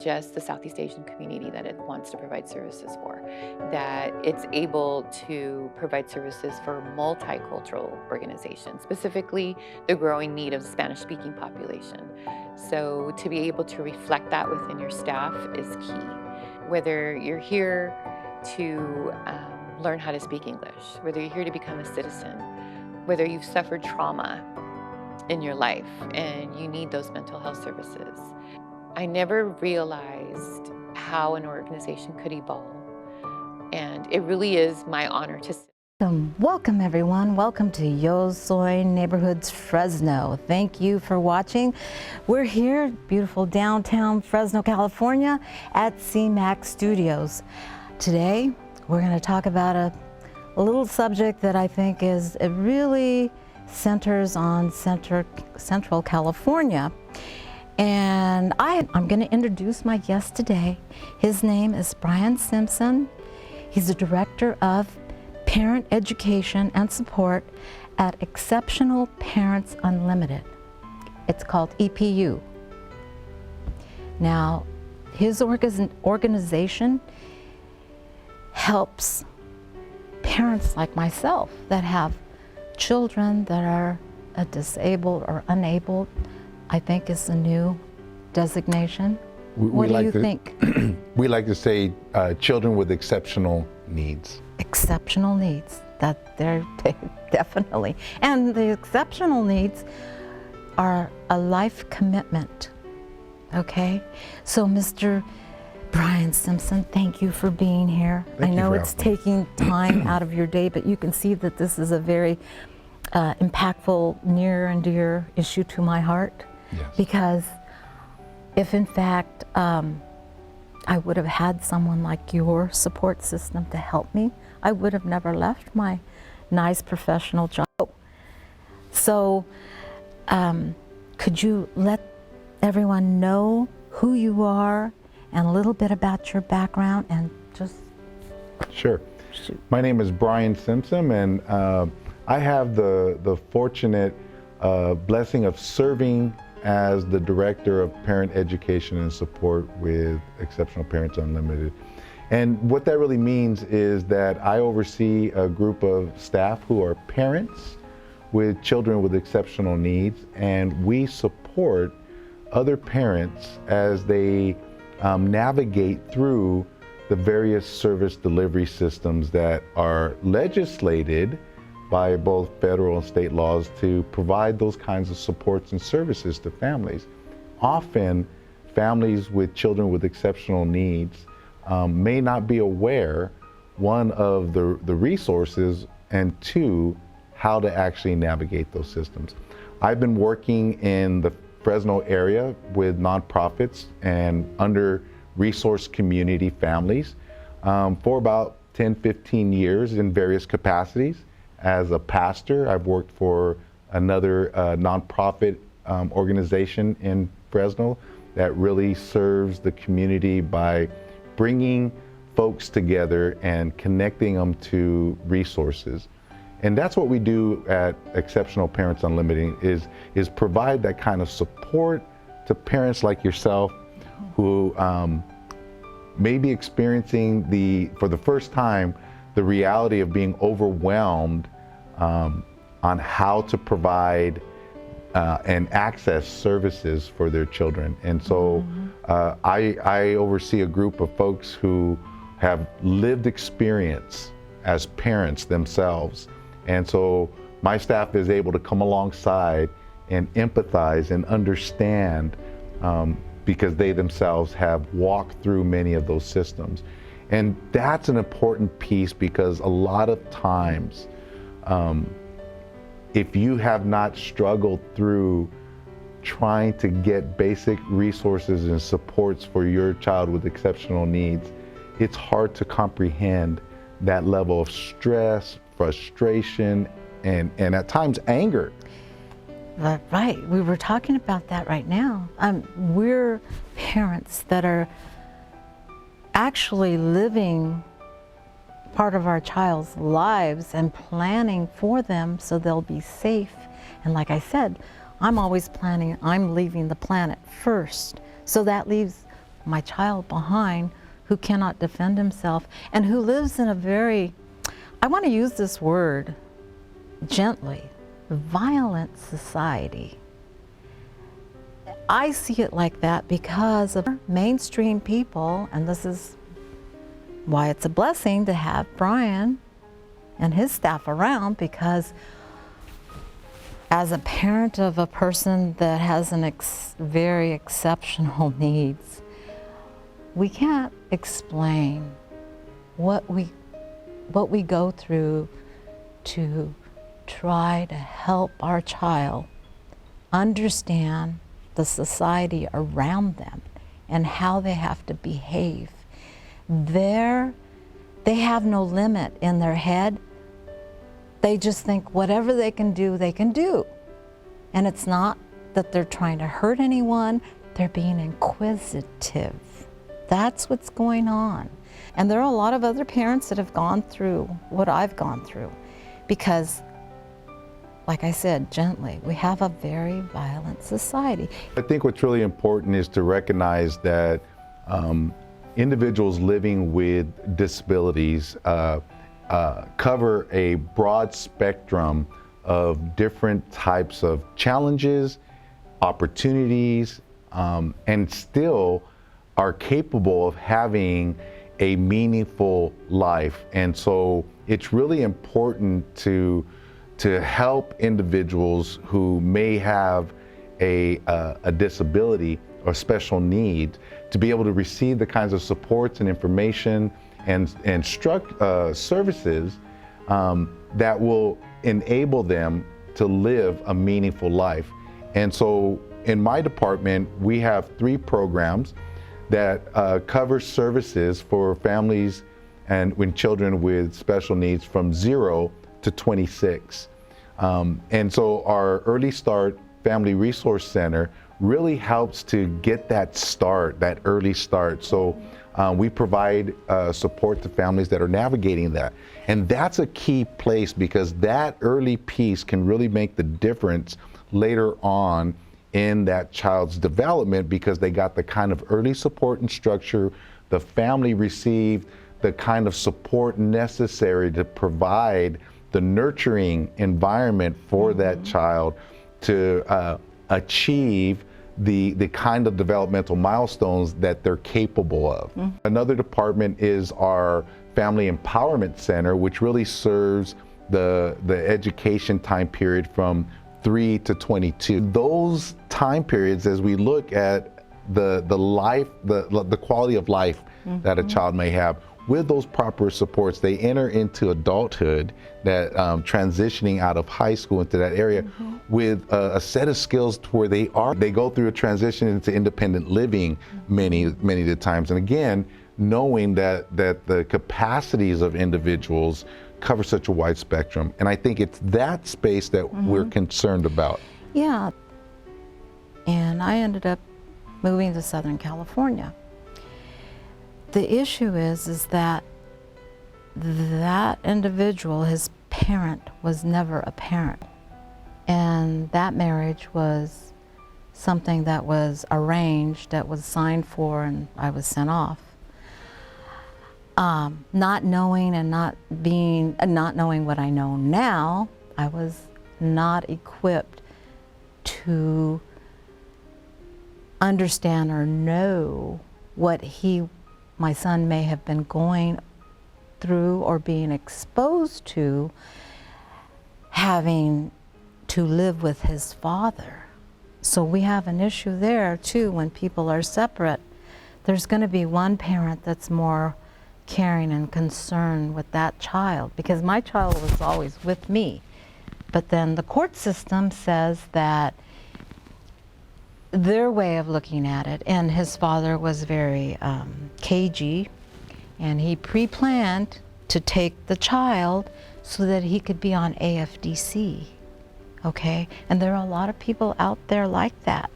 Just the Southeast Asian community that it wants to provide services for, that it's able to provide services for multicultural organizations, specifically the growing need of the Spanish-speaking population. So to be able to reflect that within your staff is key. Whether you're here to learn how to speak English, whether you're here to become a citizen, whether you've suffered trauma in your life and you need those mental health services. I never realized how an organization could evolve, and it really is my honor to Welcome everyone. Welcome to Soy Neighborhoods Fresno. Thank you for watching. We're here, beautiful downtown Fresno, California at CMAC Studios. Today, we're going to talk about a little subject that I think it really centers on Central California. And I'm going to introduce my guest today. His name is Brian Semsen. He's the Director of Parent Education and Support at Exceptional Parents Unlimited. It's called EPU. Now, his organization helps parents like myself that have children that are disabled or unable. I think is the new designation. What do you think? We like to say children with exceptional needs. Exceptional needs, that they're definitely. And the exceptional needs are a life commitment, okay? So Mr. Brian Semsen, thank you for being here. I know it's taking time out of your day, but you can see that this is a very impactful, near and dear issue to my heart. Yes. Because if in fact I would have had someone like your support system to help me, I would have never left my nice professional job. So could you let everyone know who you are and a little bit about your background and just... Sure. My name is Brian Semsen, and I have the fortunate blessing of serving as the Director of Parent Education and Support with Exceptional Parents Unlimited. And what that really means is that I oversee a group of staff who are parents with children with exceptional needs, and we support other parents as they navigate through the various service delivery systems that are legislated by both federal and state laws to provide those kinds of supports and services to families. Often, families with children with exceptional needs may not be aware, one, of the resources, and two, how to actually navigate those systems. I've been working in the Fresno area with nonprofits and under-resourced community families for about 10, 15 years in various capacities. As a pastor, I've worked for another nonprofit organization in Fresno that really serves the community by bringing folks together and connecting them to resources. And that's what we do at Exceptional Parents Unlimited, is provide that kind of support to parents like yourself who may be experiencing for the first time, the reality of being overwhelmed on how to provide and access services for their children. And so I oversee a group of folks who have lived experience as parents themselves. And so my staff is able to come alongside and empathize and understand because they themselves have walked through many of those systems. And that's an important piece, because a lot of times, if you have not struggled through trying to get basic resources and supports for your child with exceptional needs, it's hard to comprehend that level of stress, frustration, and at times anger. Right, we were talking about that right now. We're parents that are actually living part of our child's lives and planning for them so they'll be safe. And like I said, I'm always planning, I'm leaving the planet first. So that leaves my child behind who cannot defend himself and who lives in a very, I want to use this word gently, violent society. I see it like that because of mainstream people, and this is why it's a blessing to have Brian and his staff around, because as a parent of a person that has very exceptional needs, we can't explain what we go through to try to help our child understand the society around them and how they have to behave. They have no limit in their head. They just think whatever they can do, they can do. And it's not that they're trying to hurt anyone, they're being inquisitive. That's what's going on. And there are a lot of other parents that have gone through what I've gone through, because like I said, gently, we have a very violent society. I think what's really important is to recognize that individuals living with disabilities cover a broad spectrum of different types of challenges, opportunities, and still are capable of having a meaningful life. And so it's really important to help individuals who may have a disability or special need to be able to receive the kinds of supports and information and services that will enable them to live a meaningful life. And so in my department, we have 3 programs that cover services for families and when children with special needs from 0 to 26. And so our Early Start Family Resource Center really helps to get that start, that early start. So we provide support to families that are navigating that. And that's a key place, because that early piece can really make the difference later on in that child's development, because they got the kind of early support and structure, the family received the kind of support necessary to provide the nurturing environment for that child to achieve the kind of developmental milestones that they're capable of. Another department is our Family Empowerment Center, which really serves the education time period from 3 to 22. Those time periods, as we look at the quality of life that a child may have, with those proper supports, they enter into adulthood, that transitioning out of high school into that area with a set of skills to where they go through a transition into independent living many of the times. And again, knowing that the capacities of individuals cover such a wide spectrum. And I think it's that space that we're concerned about. Yeah. And I ended up moving to Southern California. The issue is that that individual, his parent, was never a parent. And that marriage was something that was arranged, that was signed for, and I was sent off. Not knowing and not knowing what I know now, I was not equipped to understand or know what my son may have been going through or being exposed to, having to live with his father. So we have an issue there too. When people are separate, there's going to be one parent that's more caring and concerned with that child, because my child was always with me. But then the court system says that their way of looking at it, and his father was very cagey, and he pre-planned to take the child so that he could be on AFDC, okay? And there are a lot of people out there like that,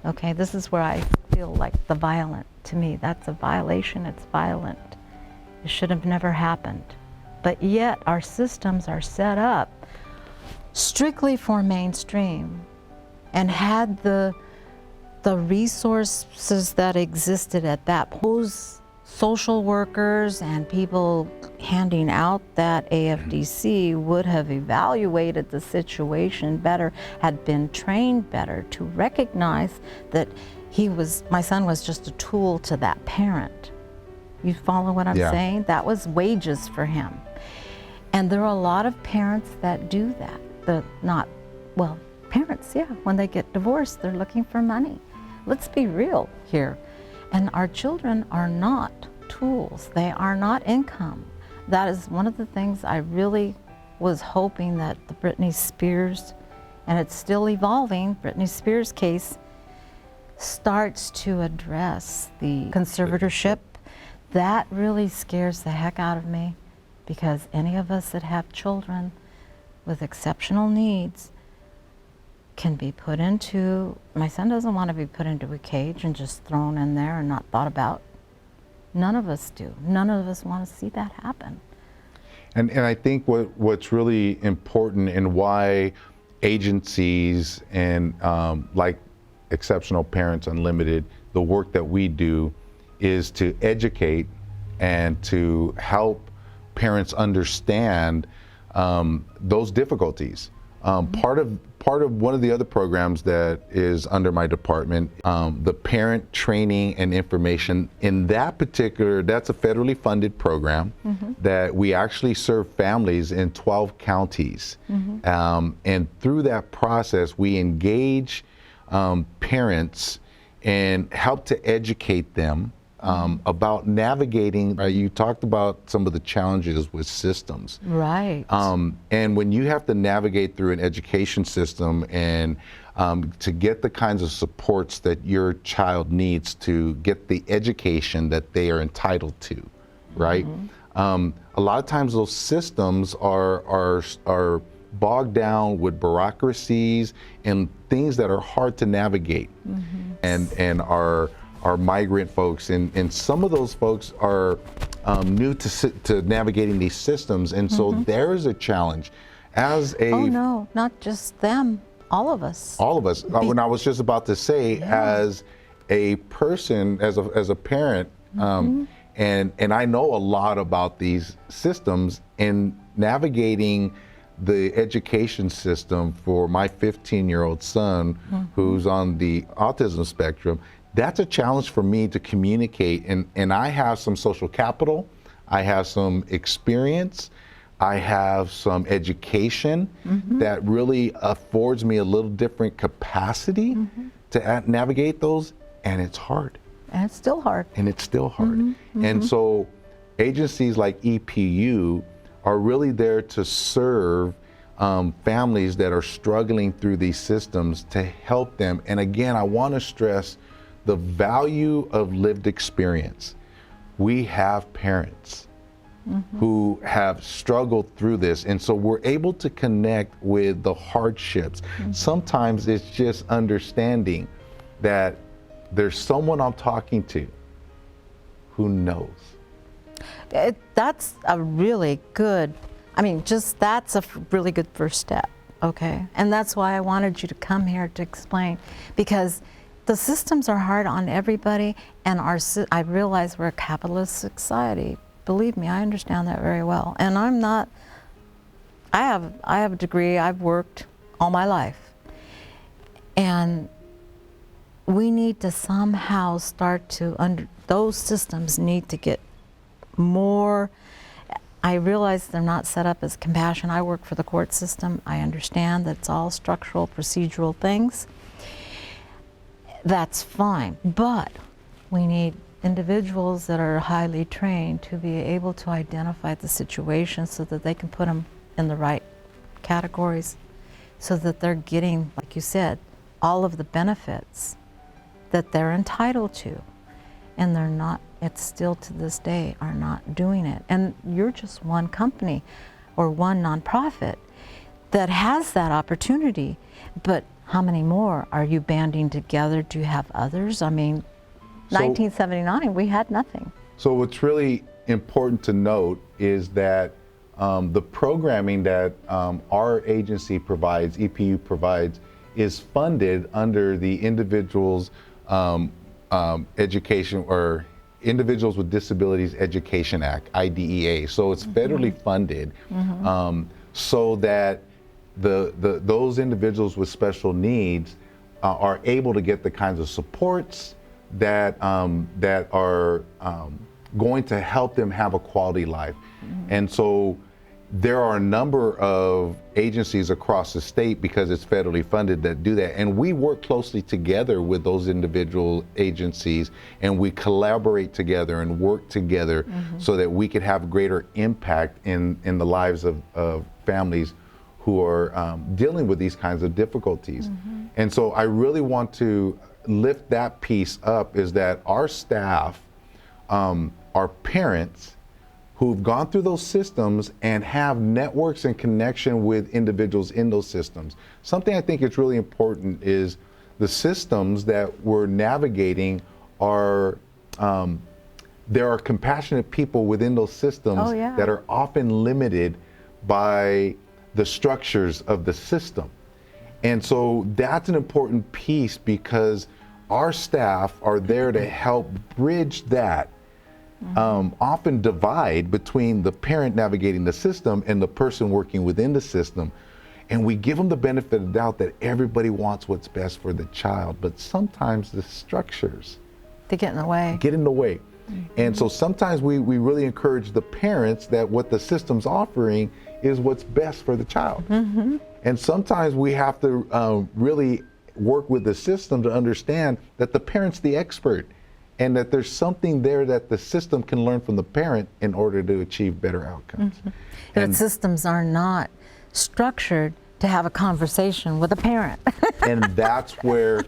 okay? This is where I feel like the violent, to me, that's a violation, it's violent. It should have never happened. But yet our systems are set up strictly for mainstream, and had the resources that existed at that point, those social workers and people handing out that AFDC would have evaluated the situation better, had been trained better to recognize that my son was just a tool to that parent. You follow what I'm saying? That was wages for him. And there are a lot of parents that do that. Parents, when they get divorced, they're looking for money. Let's be real here. And our children are not tools. They are not income. That is one of the things I really was hoping that the Britney Spears, and it's still evolving, Britney Spears case starts to address the conservatorship. That really scares the heck out of me, because any of us that have children with exceptional needs can be put into, my son doesn't want to be put into a cage and just thrown in there and not thought about. None of us do. None of us want to see that happen. And I think what's really important, and why agencies and like Exceptional Parents Unlimited, the work that we do is to educate and to help parents understand those difficulties. Part of one of the other programs that is under my department, the Parent Training and Information, that's a federally funded program that we actually serve families in 12 counties. And through that process, we engage parents and help to educate them about navigating. You talked about some of the challenges with systems. Right. And when you have to navigate through an education system and to get the kinds of supports that your child needs to get the education that they are entitled to, right? A lot of times those systems are bogged down with bureaucracies and things that are hard to navigate, and are migrant folks, and some of those folks are new to navigating these systems, and so there is a challenge. Oh no, not just them, all of us. All of us. When I was just about to say, as a person, as a parent, and I know a lot about these systems, and navigating the education system for my 15-year-old son who's on the autism spectrum. That's a challenge for me to communicate, and I have some social capital, I have some experience, I have some education that really affords me a little different capacity to navigate those, and it's hard. And it's still hard. And it's still hard. And so agencies like EPU are really there to serve families that are struggling through these systems, to help them. And again, I want to stress the value of lived experience. we have parents who have struggled through this. And so we're able to connect with the hardships. Sometimes it's just understanding that there's someone I'm talking to who knows. That's a really good, that's a really good first step, okay? And that's why I wanted you to come here to explain, because the systems are hard on everybody, and I realize we're a capitalist society. Believe me, I understand that very well. And I have a degree, I've worked all my life. And we need to somehow start to, those systems need to get more. I realize they're not set up as compassion. I work for the court system. I understand that it's all structural, procedural things. That's fine, but we need individuals that are highly trained to be able to identify the situation so that they can put them in the right categories, so that they're getting, like you said, all of the benefits that they're entitled to. And they're not, it's still to this day, are not doing it. And you're just one company or one nonprofit that has that opportunity, but how many more are you banding together? Do you have others? 1979, we had nothing. So what's really important to note is that the programming that our agency provides, EPU provides, is funded under the Individuals Education or Individuals with Disabilities Education Act, IDEA. So it's federally funded so that those individuals with special needs are able to get the kinds of supports that are going to help them have a quality life. And so there are a number of agencies across the state, because it's federally funded, that do that. And we work closely together with those individual agencies, and we collaborate together and work together so that we could have greater impact in the lives of families who are dealing with these kinds of difficulties. And so I really want to lift that piece up, is that our staff are parents who've gone through those systems and have networks and connection with individuals in those systems. Something I think is really important is the systems that we're navigating are, there are compassionate people within those systems that are often limited by the structures of the system. And so that's an important piece, because our staff are there to help bridge that often divide between the parent navigating the system and the person working within the system. And we give them the benefit of the doubt that everybody wants what's best for the child, but sometimes the structures, they get in the way. And so sometimes we really encourage the parents that what the system's offering is what's best for the child. And sometimes we have to really work with the system to understand that the parent's the expert, and that there's something there that the system can learn from the parent in order to achieve better outcomes. But systems are not structured to have a conversation with a parent. And that's where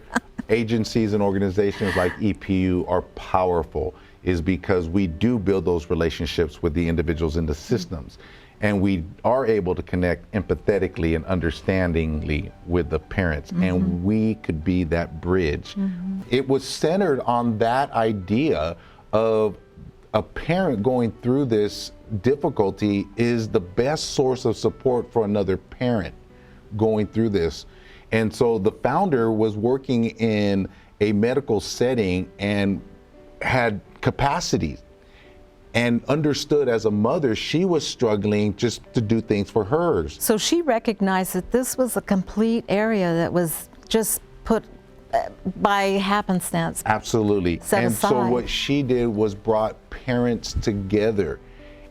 agencies and organizations like EPU are powerful, is because we do build those relationships with the individuals in the systems. And we are able to connect empathetically and understandingly with the parents, and we could be that bridge. It was centered on that idea of a parent going through this difficulty is the best source of support for another parent going through this. And so the founder was working in a medical setting and had capacities, and understood as a mother she was struggling just to do things for hers. So she recognized that this was a complete area that was just put by happenstance. Absolutely. Set aside. So what she did was brought parents together,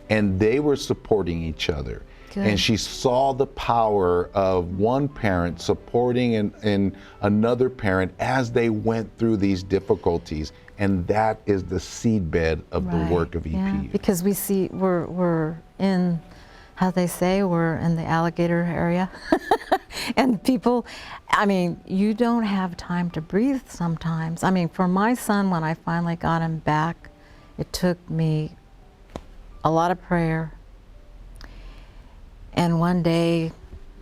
and they were supporting each other. Good. And she saw the power of one parent supporting and another parent as they went through these difficulties. And that is the seedbed of the work of EPU. Yeah, because we see we're in, how they say, we're in the alligator area. And people, you don't have time to breathe sometimes. For my son, when I finally got him back It took me a lot of prayer. And one day,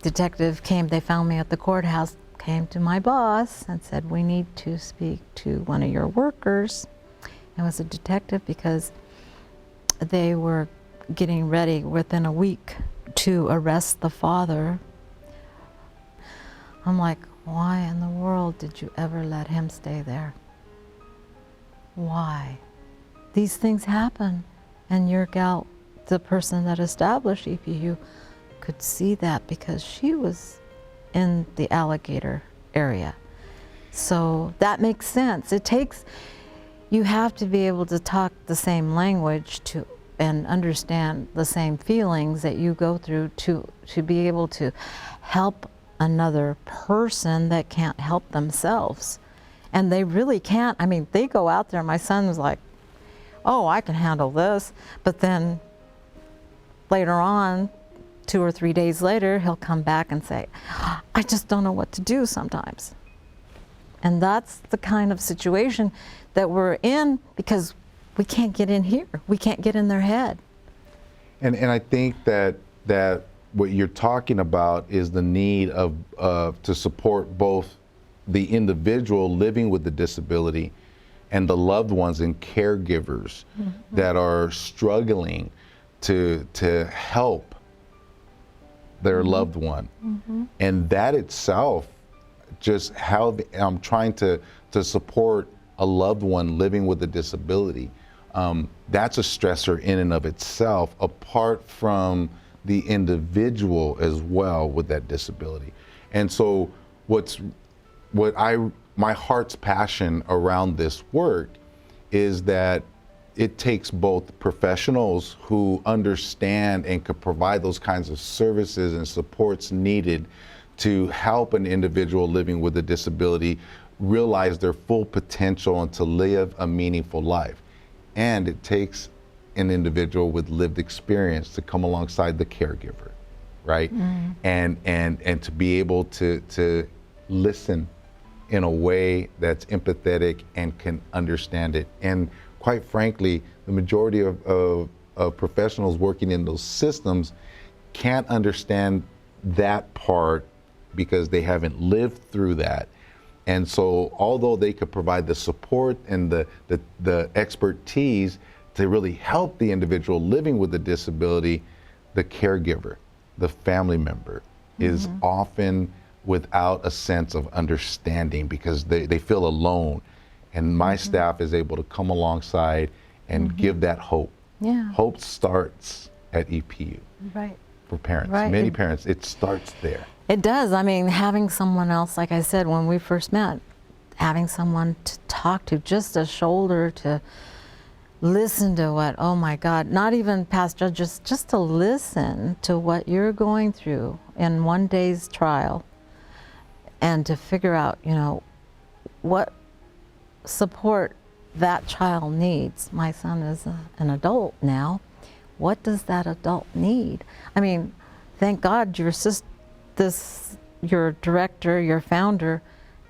detective came, they found me at the courthouse, came to my boss and said, we need to speak to one of your workers. It was a detective because they were getting ready within a week to arrest the father. I'm like, why in the world did you ever let him stay there? Why? These things happen, and your gal, the person that established EPU, could see that because she was in the alligator area. So that makes sense. It takes, you have to be able to talk the same language to and understand the same feelings that you go through to be able to help another person that can't help themselves. And they really can't. I mean, they go out there, my son was like, oh, I can handle this. But then later on, 2 or 3 days later, he'll come back and say, I just don't know what to do sometimes. And that's the kind of situation that we're in because we can't get in here. We can't get in their head. And I think that what you're talking about is the need of to support both the individual living with the disability and the loved ones and caregivers that are struggling to help their loved one. And that itself, just how I'm trying to support a loved one living with a disability, that's a stressor in and of itself, apart from the individual as well with that disability. And so my heart's passion around this work is that it takes both professionals who understand and can provide those kinds of services and supports needed to help an individual living with a disability realize their full potential and to live a meaningful life. And it takes an individual with lived experience to come alongside the caregiver, right? And to be able to listen in a way that's empathetic and can understand it. And quite frankly, the majority of professionals working in those systems can't understand that part because they haven't lived through that. And so although they could provide the support and the expertise to really help the individual living with a disability, the caregiver, the family member is often without a sense of understanding because they feel alone. And my staff is able to come alongside and give that hope. Yeah. Hope starts at EPU. Right. For parents, Right. many parents, it starts there. It does. I mean, having someone else, like I said, when we first met, having someone to talk to, just a shoulder to listen to what, oh my God, not even past judges, just to listen to what you're going through in one day's trial and to figure out, you know, what support that child needs. My son is an adult now. What does that adult need? I mean, thank God your director, your founder,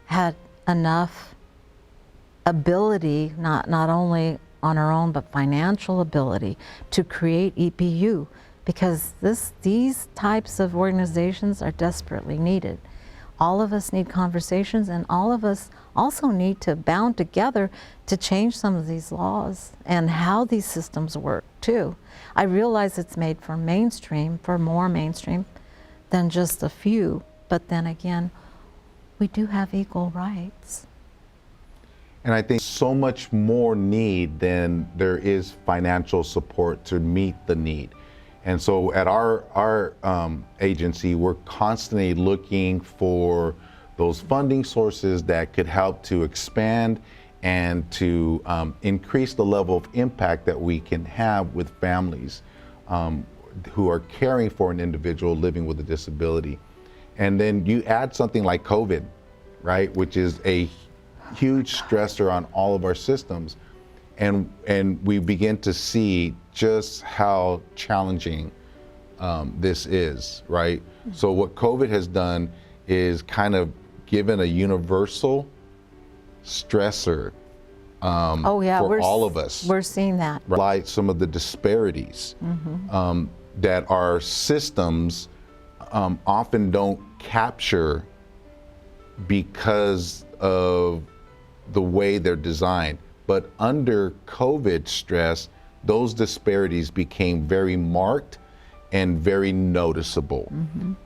had enough ability, not only on her own, but financial ability to create EPU, because these types of organizations are desperately needed. All of us need conversations, and all of us also need to bound together to change some of these laws and how these systems work too. I realize it's made for more mainstream than just a few, but then again, we do have equal rights. And I think so much more need than there is financial support to meet the need. And so at our agency, we're constantly looking for those funding sources that could help to expand and to increase the level of impact that we can have with families who are caring for an individual living with a disability. And then you add something like COVID, right, which is a huge stressor on all of our systems. And we begin to see just how challenging this is, right? So what COVID has done is kind of given a universal stressor Oh yeah, for all of us. We're seeing that. Highlight some of the disparities that our systems often don't capture because of the way they're designed. But under COVID stress, those disparities became very marked and very noticeable.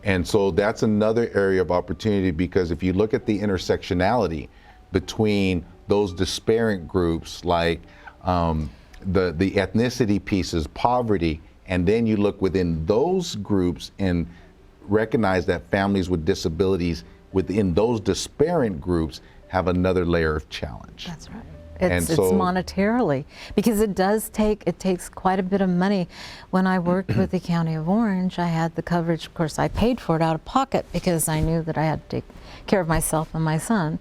And so that's another area of opportunity, because if you look at the intersectionality between those disparate groups, like the ethnicity pieces, poverty, and then you look within those groups and recognize that families with disabilities within those disparate groups have another layer of challenge. That's right. And It's so- monetarily, because it takes quite a bit of money. When I worked with the County of Orange, I had the coverage. Of course, I paid for it out of pocket because I knew that I had to take care of myself and my son.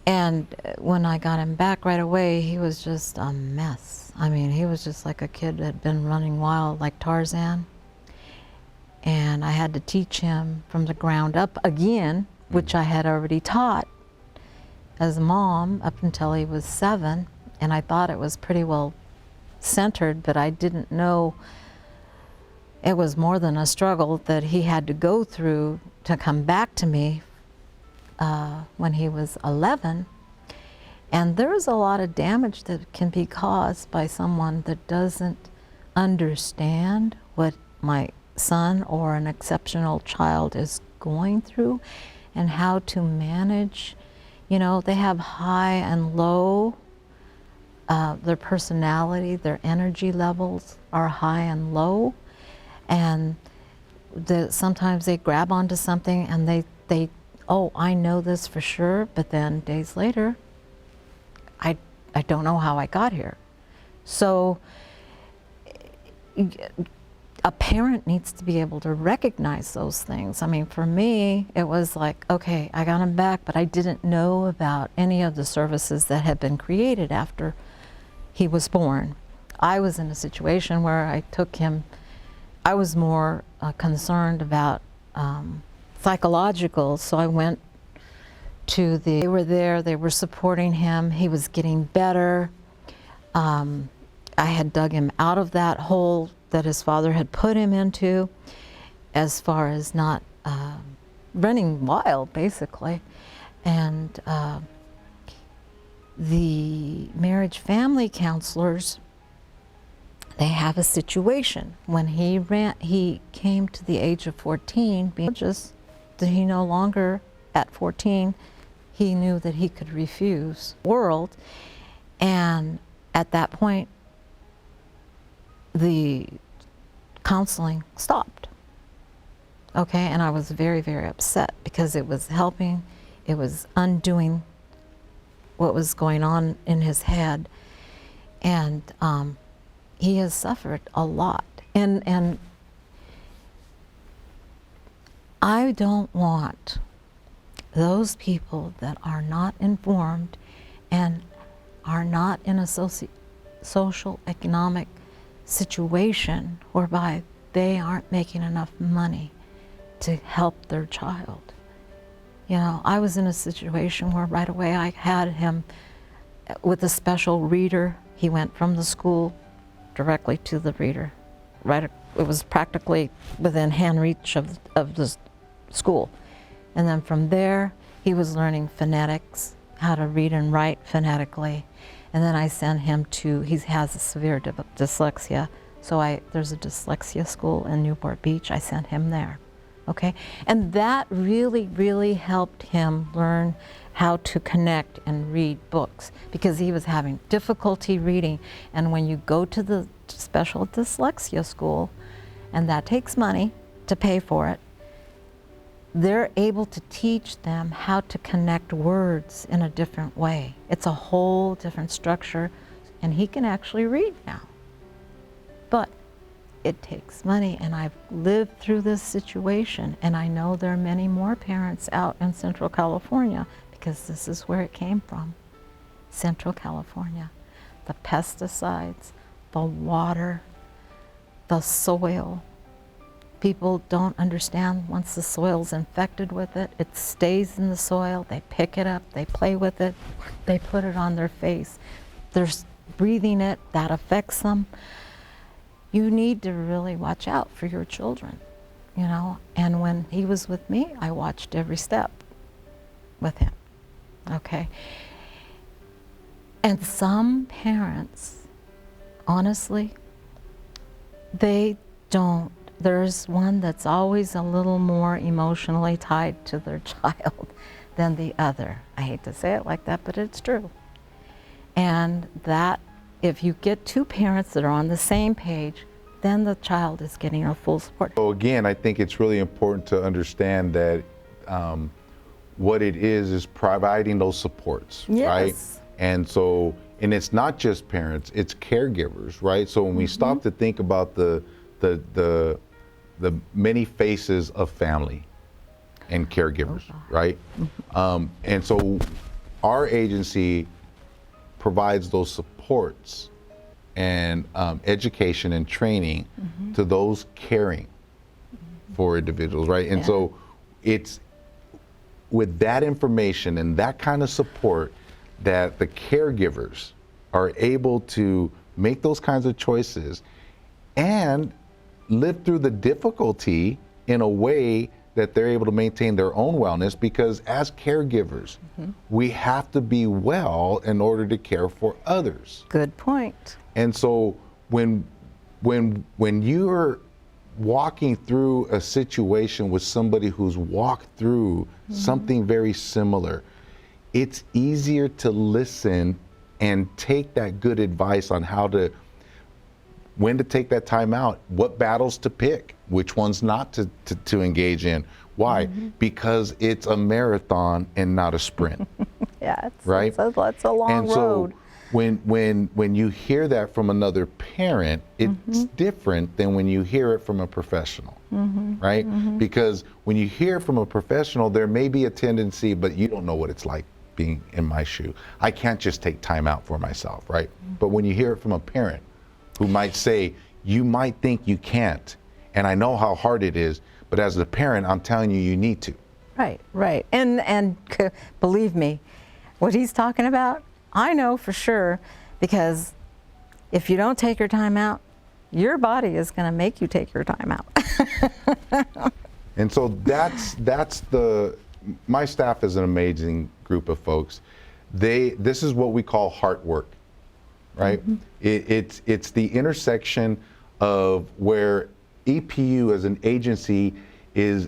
And when I got him back right away, he was just a mess. I mean, he was just like a kid that had been running wild like Tarzan. And I had to teach him from the ground up again, which I had already taught as a mom up until he was 7. And I thought it was pretty well centered, but I didn't know it was more than a struggle that he had to go through to come back to me when he was 11. And there's a lot of damage that can be caused by someone that doesn't understand what my son or an exceptional child is going through and how to manage. You know, they have high and low, their personality, their energy levels are high and low, and sometimes they grab onto something and they oh, I know this for sure, but then days later, I don't know how I got here. So a parent needs to be able to recognize those things. I mean, for me, it was like, okay, I got him back, but I didn't know about any of the services that had been created after he was born. I was in a situation where I took him, I was more concerned about psychological, so I went to they were there, they were supporting him, he was getting better. I had dug him out of that hole that his father had put him into, as far as not running wild, basically. And the marriage family counselors, they have a situation. When he came to the age of 14, just that he no longer, at 14, he knew that he could refuse the world. And at that point, the counseling stopped. Okay, and I was very, very upset because it was helping, it was undoing what was going on in his head. And he has suffered a lot. And I don't want those people that are not informed and are not in a social economic situation whereby they aren't making enough money to help their child. You know, I was in a situation where right away I had him with a special reader. He went from the school directly to the reader. Right, it was practically within hand reach of the school. And then from there, he was learning phonetics, how to read and write phonetically. And then I sent him to, he has a severe dyslexia, so there's a dyslexia school in Newport Beach. I sent him there, okay? And that really, really helped him learn how to connect and read books, because he was having difficulty reading. And when you go to the special dyslexia school, and that takes money to pay for it, they're able to teach them how to connect words in a different way. It's a whole different structure, and he can actually read now. But it takes money, and I've lived through this situation, and I know there are many more parents out in Central California, because this is where it came from, Central California. The pesticides, the water, the soil, People don't understand once the soil's infected with it, it stays in the soil, they pick it up, they play with it, they put it on their face. They're breathing it, that affects them. You need to really watch out for your children, you know? And when he was with me, I watched every step with him, okay? And some parents, honestly, they don't. There's one that's always a little more emotionally tied to their child than the other. I hate to say it like that, but it's true. And that, if you get two parents that are on the same page, then the child is getting your full support. So again, I think it's really important to understand that what it is providing those supports, Yes. right? And so, and it's not just parents, it's caregivers, right? So when we stop to think about the many faces of family and caregivers, right? And so our agency provides those supports and education and training to those caring for individuals, right? And so it's with that information and that kind of support that the caregivers are able to make those kinds of choices and live through the difficulty in a way that they're able to maintain their own wellness, because as caregivers, we have to be well in order to care for others. Good point. And so when you're walking through a situation with somebody who's walked through something very similar, it's easier to listen and take that good advice on when to take that time out, what battles to pick, which ones not to engage in. Why? Because it's a marathon and not a sprint. Yeah, right? It's a long road. When you hear that from another parent, it's different than when you hear it from a professional, right? Because when you hear from a professional, there may be a tendency, but you don't know what it's like being in my shoe. I can't just take time out for myself, right? But when you hear it from a parent who might say, you might think you can't, and I know how hard it is, but as a parent, I'm telling you, you need to. Right, right. And believe me, what he's talking about, I know for sure, because if you don't take your time out, your body is going to make you take your time out. And so my staff is an amazing group of folks. This is what we call heart work, right? It's the intersection of where EPU as an agency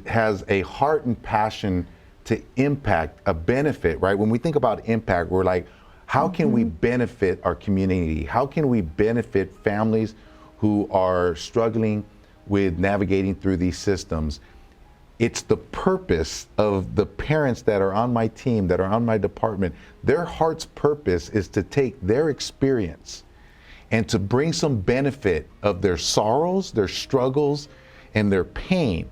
has a heart and passion to impact a benefit, right? When we think about impact, we're like, how can we benefit our community? How can we benefit families who are struggling with navigating through these systems? It's the purpose of the parents that are on my team, that are on my department. Their heart's purpose is to take their experience and to bring some benefit of their sorrows, their struggles, and their pain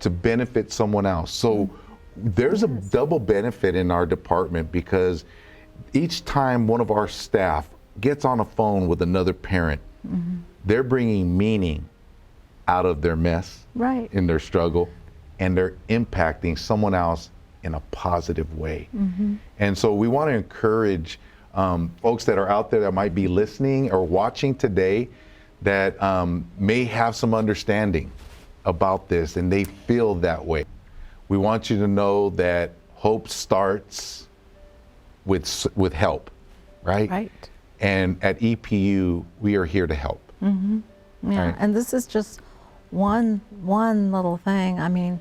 to benefit someone else. So there's a double benefit in our department, because each time one of our staff gets on a phone with another parent, they're bringing meaning out of their mess, Right. in their struggle, and they're impacting someone else in a positive way. And so we want to encourage folks that are out there that might be listening or watching today that may have some understanding about this and they feel that way. We want you to know that hope starts with help, right? Right. And at EPU, we are here to help. Yeah, Right. and this is just one little thing. I mean,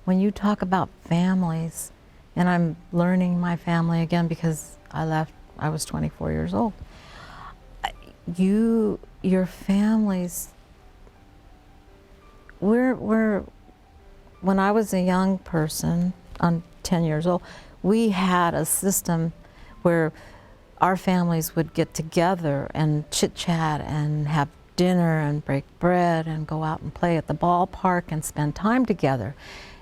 when you talk about families, and I'm learning my family again because I was 24 years old. Your families, when I was a young person, I'm 10 years old, we had a system where our families would get together and chit-chat and have dinner and break bread and go out and play at the ballpark and spend time together.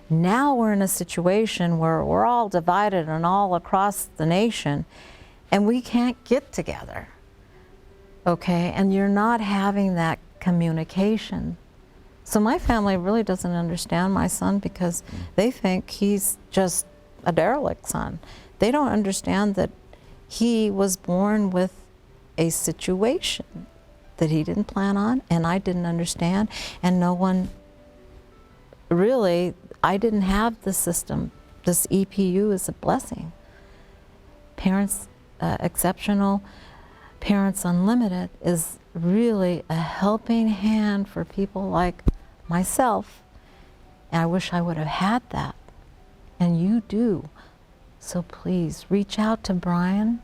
Now we're in a situation where we're all divided and all across the nation, and we can't get together, okay? And you're not having that communication So my family really doesn't understand my son because they think he's just a derelict son. They don't understand that he was born with a situation that he didn't plan on, and I didn't understand, and no one really, I didn't have the system. This EPU is a blessing. Parents Exceptional, Parents Unlimited is really a helping hand for people like myself. And I wish I would have had that. And you do. So please reach out to Brian.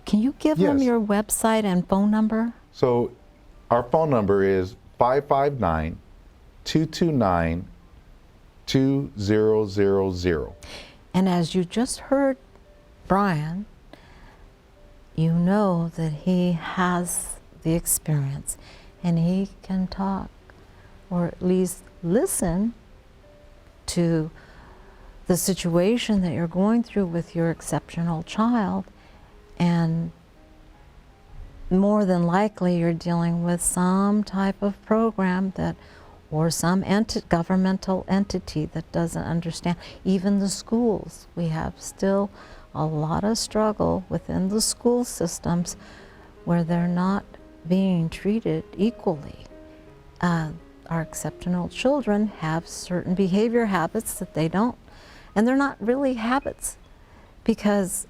Can you give him your website and phone number? So our phone number is 559-229-2000. And as you just heard Brian, you know that he has the experience and he can talk, or at least listen to the situation that you're going through with your exceptional child, and more than likely you're dealing with some type of program that, or some governmental entity that doesn't understand. Even the schools, we have still a lot of struggle within the school systems where they're not being treated equally. Our exceptional children have certain behavior habits that they don't, and they're not really habits, because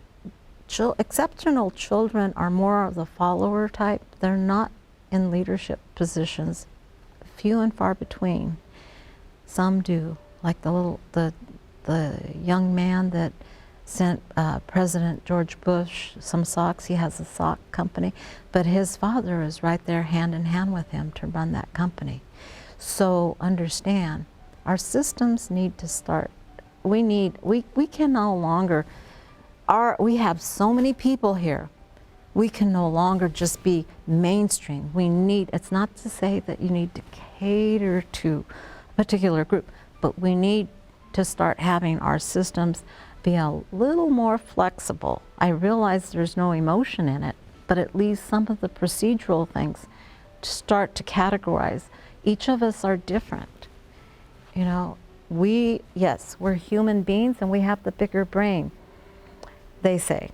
exceptional children are more of the follower type. They're not in leadership positions, few and far between. Some do, like the young man that sent President George Bush some socks. He has a sock company, but his father is right there hand in hand with him to run that company. So understand, our systems need to start. We can no longer, we have so many people here, we can no longer just be mainstream. It's not to say that you need to cater to a particular group, but we need to start having our systems be a little more flexible. I realize there's no emotion in it, but at least some of the procedural things start to categorize. Each of us are different. You know, we're human beings and we have the bigger brain, they say,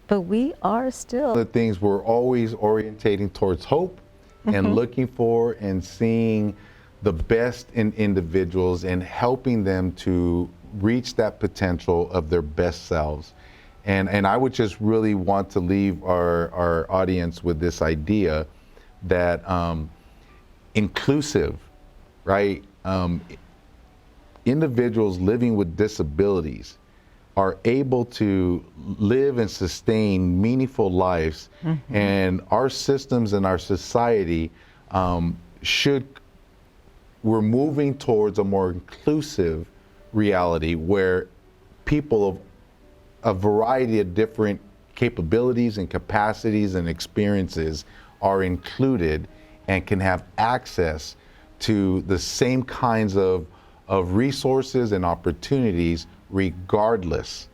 but we are still. The things we're always orientating towards hope and looking for and seeing the best in individuals and helping them to reach that potential of their best selves. And I would just really want to leave our audience with this idea that inclusive, right? Individuals living with disabilities are able to live and sustain meaningful lives, and our systems and our society we're moving towards a more inclusive reality where people of a variety of different capabilities and capacities and experiences are included and can have access to the same kinds of resources and opportunities regardless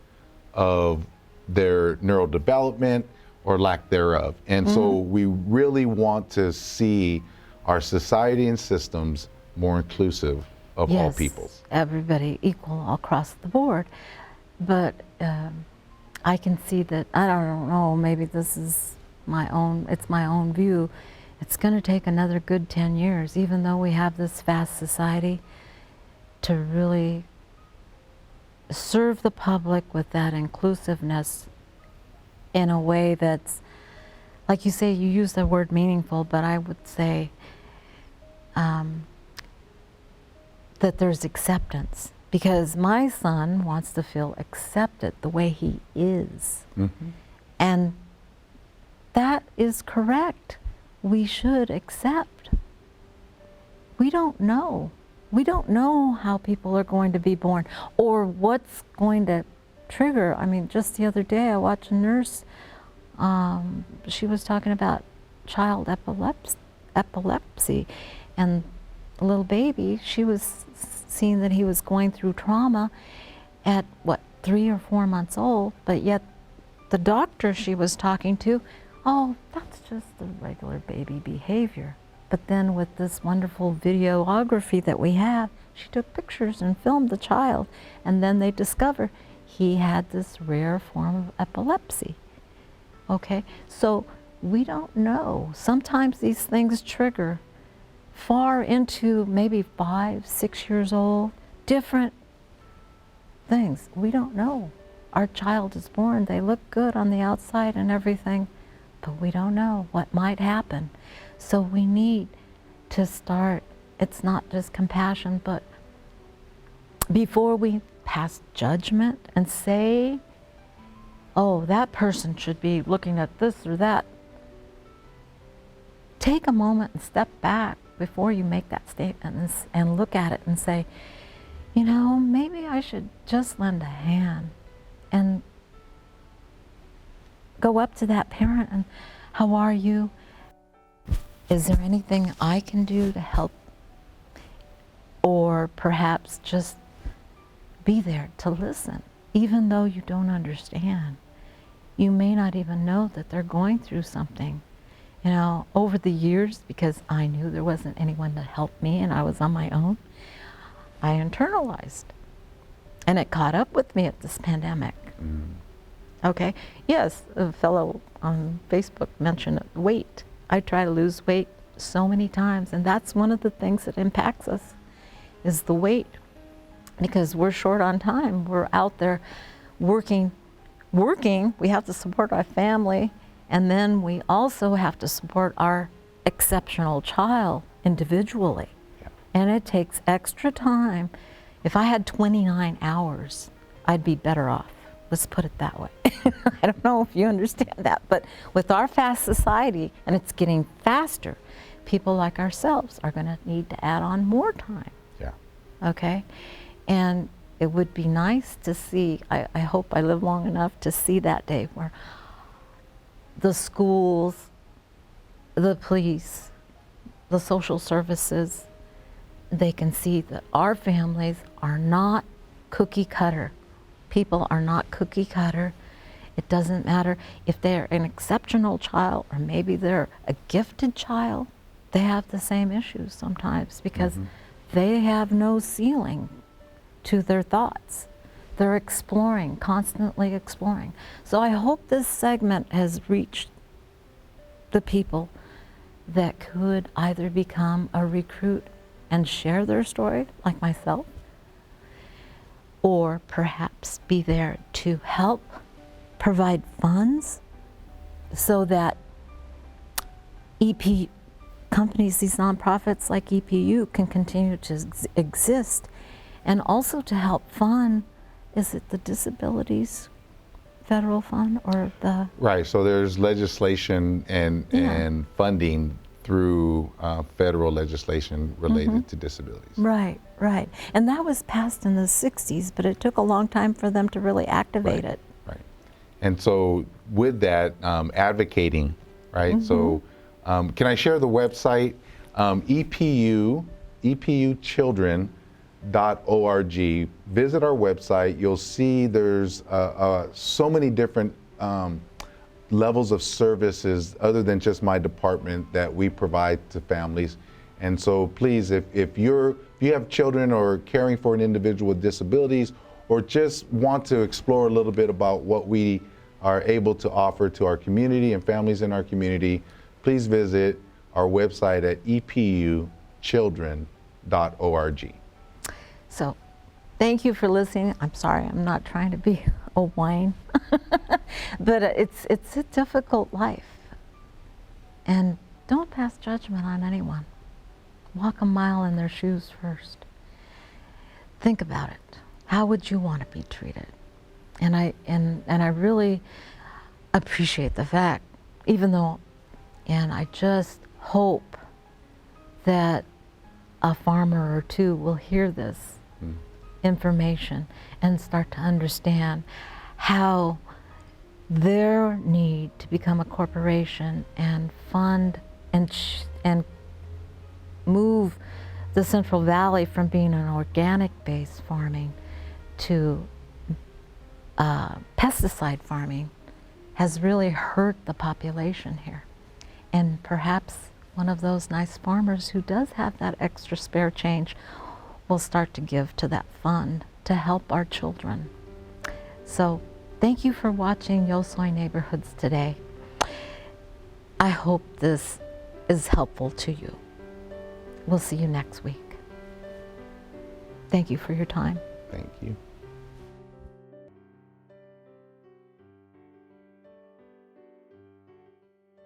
of their neurodevelopment or lack thereof. And so we really want to see our society and systems more inclusive of all peoples. Everybody equal across the board. But I can see that, I don't know, maybe this is it's my own view. It's going to take another good 10 years, even though we have this vast society, to really serve the public with that inclusiveness in a way that's, like you say, you use the word meaningful, but I would say that there's acceptance, because my son wants to feel accepted the way he is. And that is correct. We should accept. We don't know. We don't know how people are going to be born or what's going to trigger. I mean, just the other day I watched a nurse, she was talking about child epilepsy, and a little baby, she was seeing that he was going through trauma at 3 or 4 months old, but yet the doctor she was talking to, oh, that's just the regular baby behavior. But then with this wonderful videography that we have, she took pictures and filmed the child, and then they discovered he had this rare form of epilepsy. Okay, so we don't know. Sometimes these things trigger far into maybe 5, 6 years old, different things. We don't know. Our child is born, they look good on the outside and everything, but we don't know what might happen. So we need to start, it's not just compassion, but before we pass judgment and say, oh, that person should be looking at this or that, take a moment and step back before you make that statement and look at it and say, you know, maybe I should just lend a hand and go up to that parent and, how are you? Is there anything I can do to help? Or perhaps just be there to listen, even though you don't understand. You may not even know that they're going through something. You know, over the years, because I knew there wasn't anyone to help me and I was on my own, I internalized. And it caught up with me at this pandemic. Okay, yes, a fellow on Facebook mentioned weight. I try to lose weight so many times, and that's one of the things that impacts us, is the weight. Because we're short on time. We're out there working. We have to support our family, and then we also have to support our exceptional child individually. Yeah. And it takes extra time. If I had 29 hours, I'd be better off. Let's put it that way. I don't know if you understand that, but with our fast society, and it's getting faster, people like ourselves are going to need to add on more time. Yeah. Okay? And it would be nice to see, I hope I live long enough to see that day where the schools, the police, the social services, they can see that our families are not cookie cutter. People are not cookie cutter. It doesn't matter if they're an exceptional child or maybe they're a gifted child, they have the same issues sometimes because they have no ceiling to their thoughts. They're exploring, constantly exploring. So I hope this segment has reached the people that could either become a recruit and share their story, like myself, or perhaps be there to help provide funds so that EP companies, these nonprofits like EPU, can continue to exist, and also to help fund, is it the disabilities federal fund or the? Right, so there's legislation and funding through federal legislation related to disabilities. Right, right. And that was passed in the 60s, but it took a long time for them to really activate it. Right. And so with that, advocating, right? So can I share the website? EPUchildren.org. Visit our website. You'll see there's so many different levels of services other than just my department that we provide to families. And so please, if you have children or caring for an individual with disabilities, or just want to explore a little bit about what we are able to offer to our community and families in our community, please visit our website at epuchildren.org. So thank you for listening. I'm sorry, I'm not trying to be a whine, but it's a difficult life. And don't pass judgment on anyone. Walk a mile in their shoes first. Think about it. How would you want to be treated? And I really appreciate the fact, even though, and I just hope that a farmer or two will hear this information and start to understand how their need to become a corporation and fund and move the Central Valley from being an organic-based farming to pesticide farming has really hurt the population here. And perhaps one of those nice farmers who does have that extra spare change will start to give to that fund to help our children. So thank you for watching Yo Soy Neighborhoods today. I hope this is helpful to you. We'll see you next week. Thank you for your time. Thank you.